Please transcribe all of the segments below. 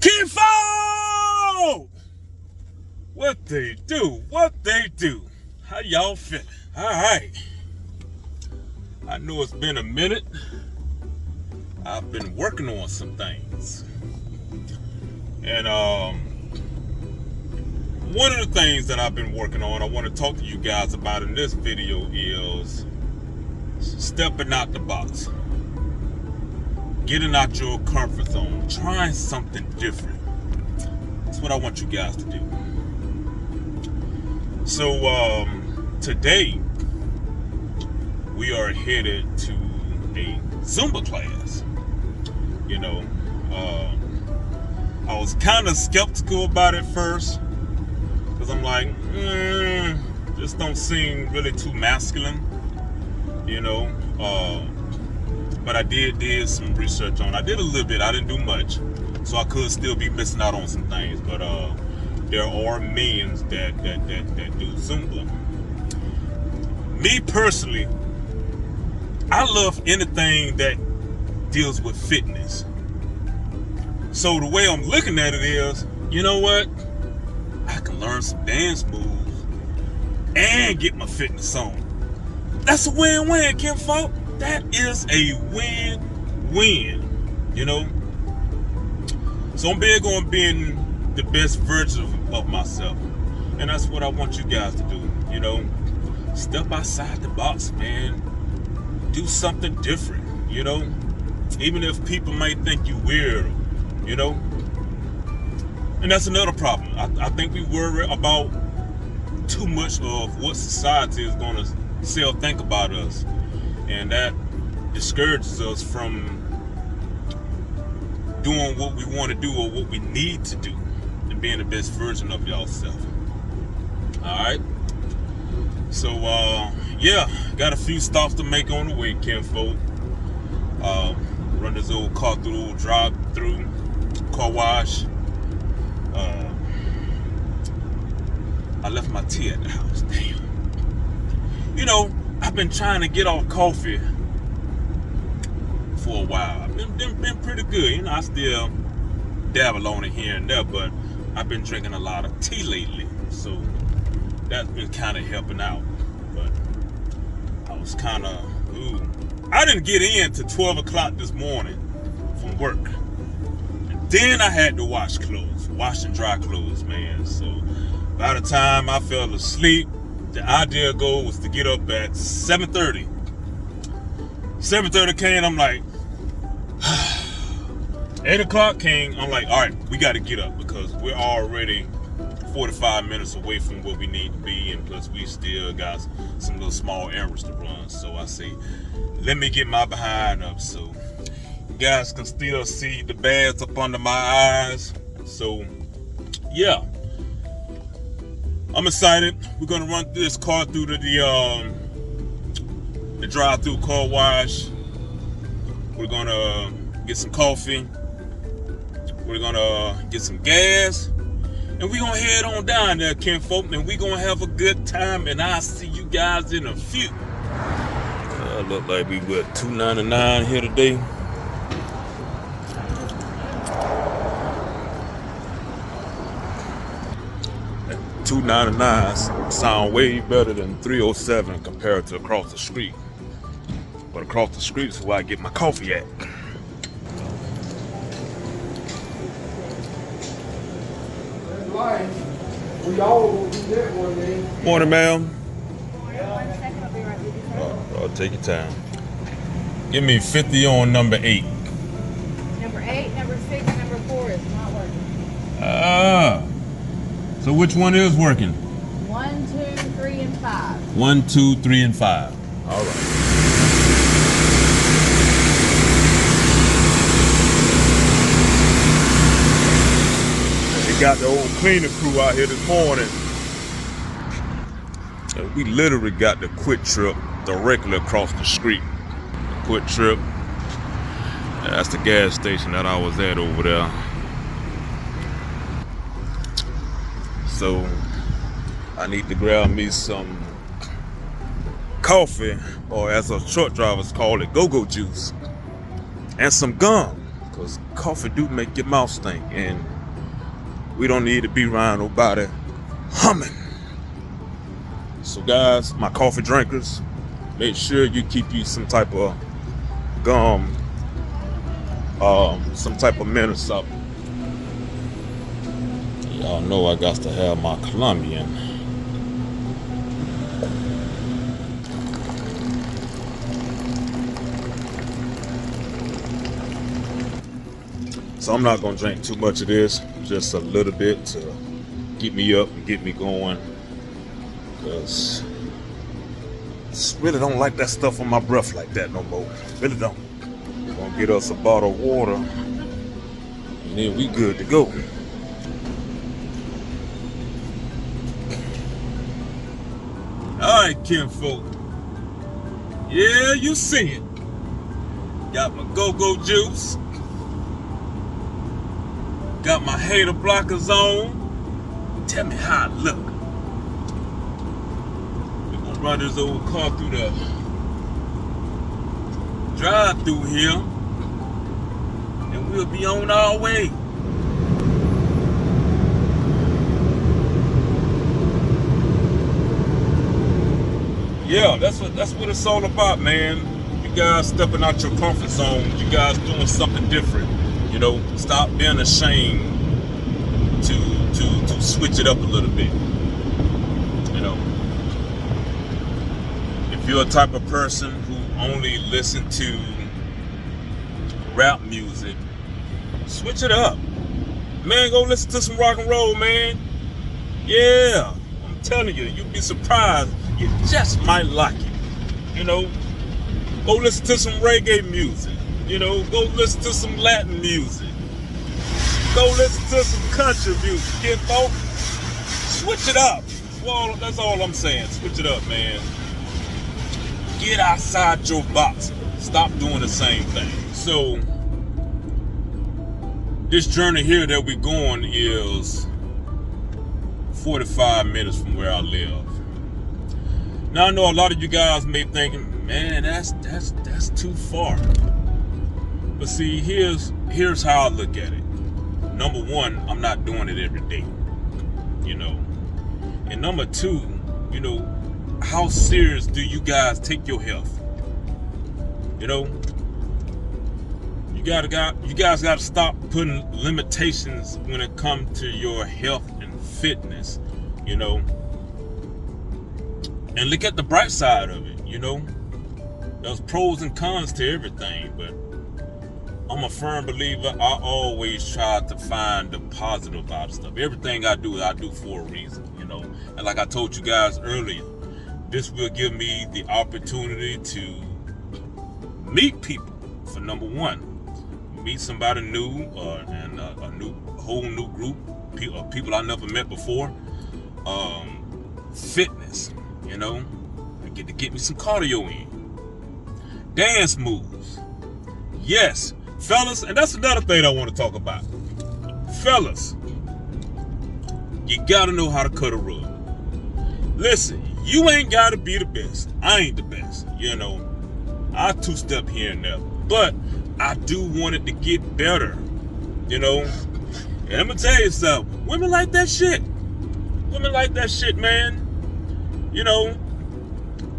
Kinfolk! What they do? How y'all feeling? All right. I know it's been a minute. I've been working on some things. And one of the things that I've been working on, I want to talk to you guys about in this video is stepping out the box. Getting out your comfort zone. Trying something different. That's what I want you guys to do. So today we are headed to a Zumba class. You know, I was kind of skeptical about it first because I'm like, this don't seem really too masculine, you know. But I did some research on it. I did a little bit. I didn't do much, so I could still be missing out on some things. But there are men that do Zumba. Me personally, I love anything that deals with fitness. So the way I'm looking at it is, you know what? I can learn some dance moves and get my fitness on. That's a win-win, kinfolk. That is a win-win, you know? So I'm big on being the best version of myself. And that's what I want you guys to do, you know? Step outside the box, man. Do something different, you know? Even if people might think you weird, you know? And that's another problem. I think we worry about too much of what society is going to say or think about us. And that discourages us from doing what we want to do or what we need to do and being the best version of yourself. Alright? So, yeah, got a few stops to make on the way, kinfolk. Run this old car through the old drive-through, car wash. I left my tea at the house, damn. You know, I've been trying to get off coffee for a while. I've been pretty good. You know, I still dabble on it here and there, but I've been drinking a lot of tea lately. So that's been kind of helping out. But I was kind of, I didn't get in till 12 o'clock this morning from work. And then I had to wash and dry clothes, man. So by the time I fell asleep, the ideal goal was to get up at 7:30. 7:30 came, I'm like, 8 o'clock came, I'm like, all right, we got to get up because we're already 45 minutes away from where we need to be, and plus we still got some little small errands to run. So I say, let me get my behind up so you guys can still see the bags up under my eyes. So yeah, I'm excited. We're gonna run this car through the drive-through car wash. We're gonna get some coffee. We're gonna get some gas, and we're gonna head on down there, kinfolk, and we're gonna have a good time. And I'll see you guys in a few. Look like we were $2.99 here today. $2.99 sound way better than $3.07 compared to across the street. But across the street is where I get my coffee at. Morning, ma'am. I'll take your time. Give me 50 on number 8. Number 8, number 6, and number 4 is not working. So which one is working? 1, 2, 3, and 5. 1, 2, 3, and 5. All right. We got the old cleaning crew out here this morning. And we literally got the Quick Trip directly across the street. Quick Trip. That's the gas station that I was at over there. So I need to grab me some coffee, or as our truck drivers call it, go-go juice, and some gum. because coffee do make your mouth stink, and we don't need to be around nobody humming. So guys, my coffee drinkers, make sure you keep you some type of gum, some type of mint or something. Y'all know I got to have my Colombian. So I'm not gonna drink too much of this, just a little bit to get me up and get me going, because I really don't like that stuff on my breath like that no more. Really don't. We're gonna get us a bottle of water and then we good to go. Alright, kinfolk. Yeah, you see it. Got my go-go juice. Got my hater blockers on. Tell me how I look. We're gonna run this old car through the drive-through here, and we'll be on our way. Yeah, that's what it's all about, man. You guys stepping out your comfort zone. You guys doing something different. You know, stop being ashamed to switch it up a little bit. You know, if you're a type of person who only listen to rap music, switch it up. Man, go listen to some rock and roll, man. Yeah, I'm telling you, you'd be surprised. You just might like it. You know, go listen to some reggae music. You know, go listen to some Latin music. Go listen to some country music, kinfolk. Switch it up. Well, that's all I'm saying. Switch it up, man. Get outside your box. Stop doing the same thing. So, this journey here that we're going is 45 minutes from where I live. Now, I know a lot of you guys may be thinking, man, that's too far. But see, here's how I look at it. Number one, I'm not doing it every day, you know. And number two, you know, how serious do you guys take your health? You know, you guys got to stop putting limitations when it comes to your health and fitness, you know. And look at the bright side of it, you know. There's pros and cons to everything, but I'm a firm believer. I always try to find the positive out of stuff. Everything I do for a reason, you know. And like I told you guys earlier, this will give me the opportunity to meet people. For number one, meet somebody new, and a whole new group of people I never met before. Fitness, you know. I get me some cardio in. Dance moves. Yes. Fellas, and that's another thing I want to talk about. Fellas, you gotta know how to cut a rug. Listen, you ain't gotta be the best. I ain't the best. You know, I two-step here and there. But I do want it to get better. You know? And I'm gonna tell you something. Women like that shit. Women like that shit, man. You know,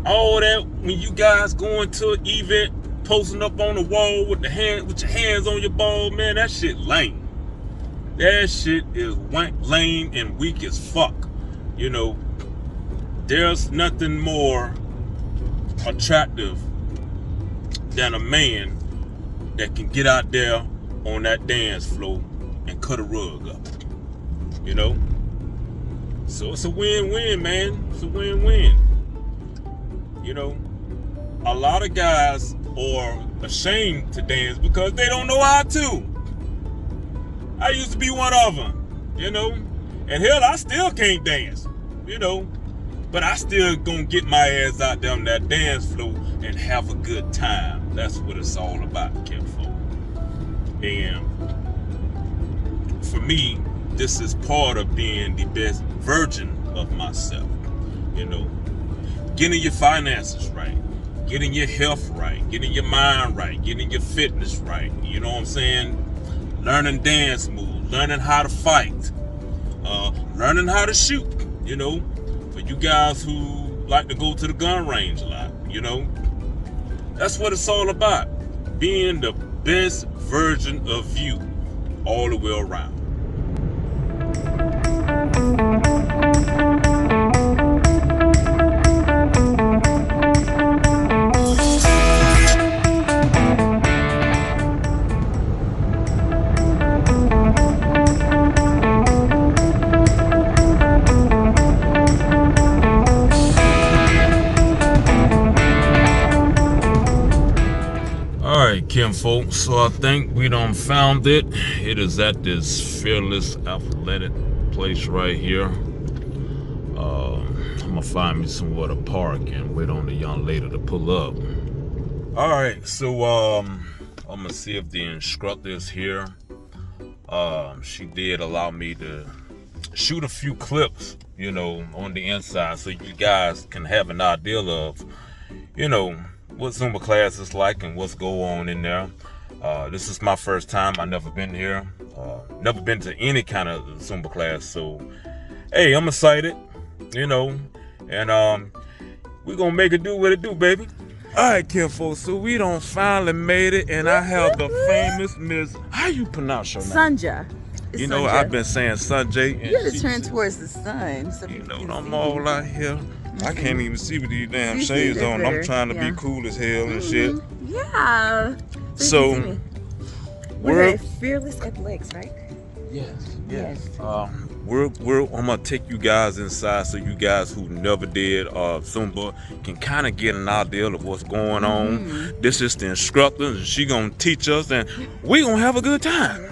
all that when you guys going to an event, posting up on the wall with your hands on your ball, man, that shit lame. That shit is lame and weak as fuck. You know, there's nothing more attractive than a man that can get out there on that dance floor and cut a rug up. You know? So it's a win-win, man. It's a win-win. You know, a lot of guys are ashamed to dance because they don't know how to. I used to be one of them, you know. And hell, I still can't dance, you know. But I still gonna get my ass out there on that dance floor and have a good time. That's what it's all about, kinfolk. And for me, this is part of being the best version of myself, you know. Getting your finances right, getting your health right, getting your mind right, getting your fitness right, you know what I'm saying? learning dance moves, learning how to fight, learning how to shoot. You know, for you guys who like to go to the gun range a lot, you know, that's what it's all about. Being the best version of you all the way around. Alright, kinfolk, so I think we done found it. It is at this Fearless Athletic place right here. I'm gonna find me somewhere to park and wait on the young lady to pull up. Alright, so I'm gonna see if the instructor is here. She did allow me to shoot a few clips, you know, on the inside so you guys can have an idea of, you know, what Zumba class is like and what's going on in there. This is my first time. I've never been here. Never been to any kind of Zumba class. So, hey, I'm excited, you know, and we're going to make it do what it do, baby. All right, kinfolk, so we done finally made it, and I have the famous Miss, how you pronounce your name? Sanja. You know, Sanja. I've been saying Sanjay. You gotta turn towards the sun. So you know, I'm all out here. I can't even see with these damn You shades see that on. I'm better, trying to yeah. be cool as hell and shit. Yeah. So, you can see me. we're We're Fearless Athletics, right? yes. I'm gonna take you guys inside so you guys who never did Zumba can kind of get an idea of what's going on. This is the instructor, and she gonna teach us, and we gonna have a good time.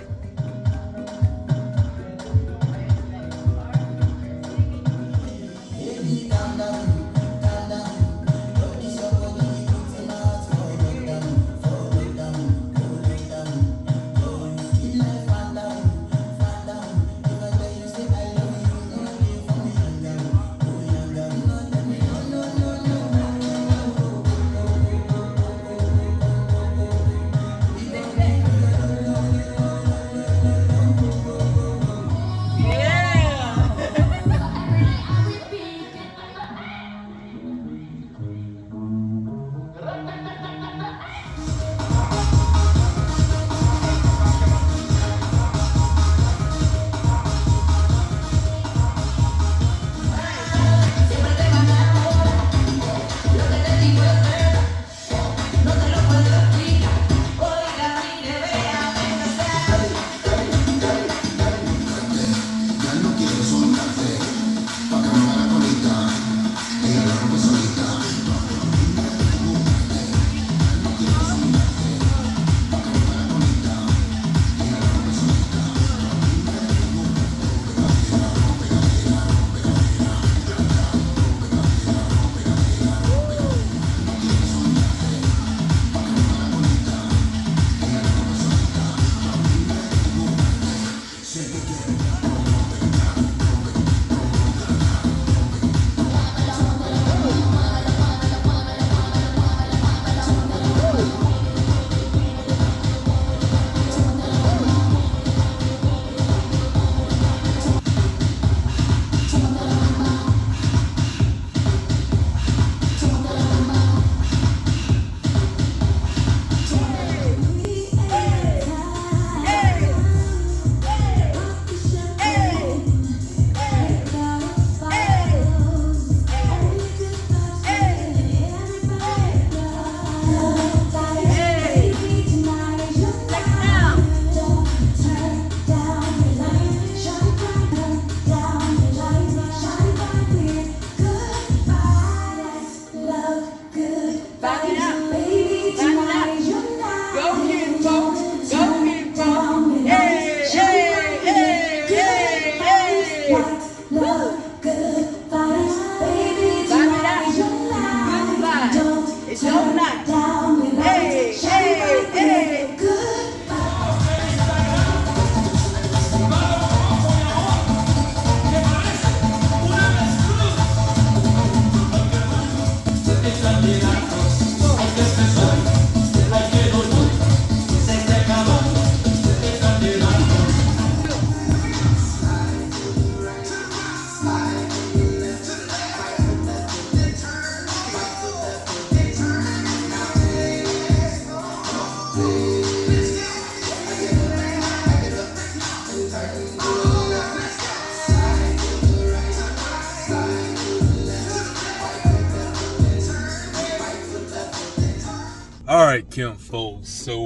right, Kim folks. So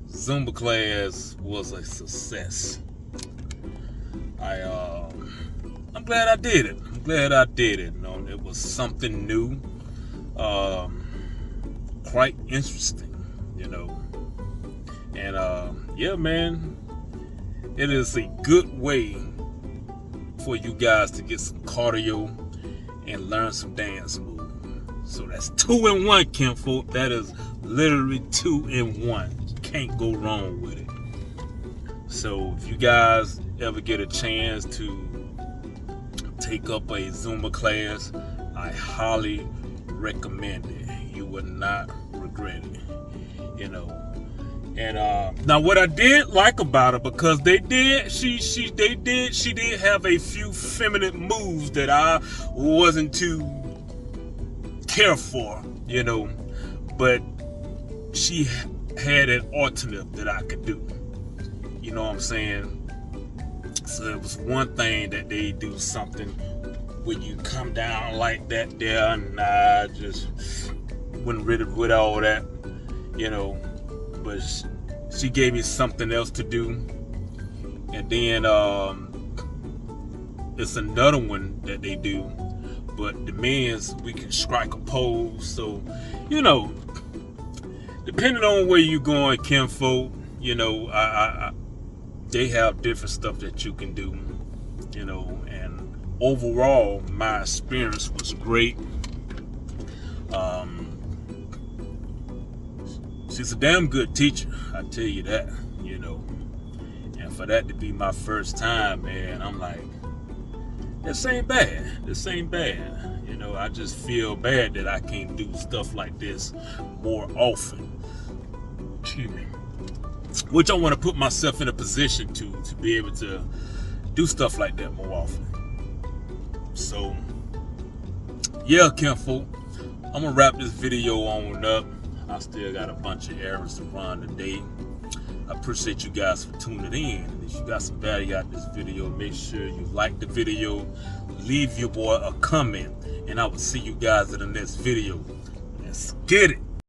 Zumba class was a success. I'm glad I did it. I'm glad I did it. You know, it was something new, quite interesting, you know. And yeah, man, it is a good way for you guys to get some cardio and learn some dance moves. So that's 2 in 1, kinfolk. That is literally 2 in 1. You can't go wrong with it. So if you guys ever get a chance to take up a Zumba class, I highly recommend it. You would not regret it, you know. And now what I did like about her, because she did have a few feminine moves that I wasn't too care for, you know, but she had an alternative that I could do. You know what I'm saying? So it was one thing that they do something when you come down like that there, and I just wasn't rid with all that, you know. But she gave me something else to do. And then it's another one that they do, but the men's, we can strike a pose. So, you know, depending on where you're going, kinfolk, you know, they have different stuff that you can do, you know. And overall, my experience was great. She's a damn good teacher, I tell you that, you know. And for that to be my first time, man, I'm like, this ain't bad. This ain't bad. You know, I just feel bad that I can't do stuff like this more often. Excuse me. Which I want to put myself in a position to be able to do stuff like that more often. So, yeah, kinfolk, I'm going to wrap this video on up. I still got a bunch of errands to run today. I appreciate you guys for tuning in. If you got some value out of this video, make sure you like the video, leave your boy a comment, and I will see you guys in the next video. Let's get it.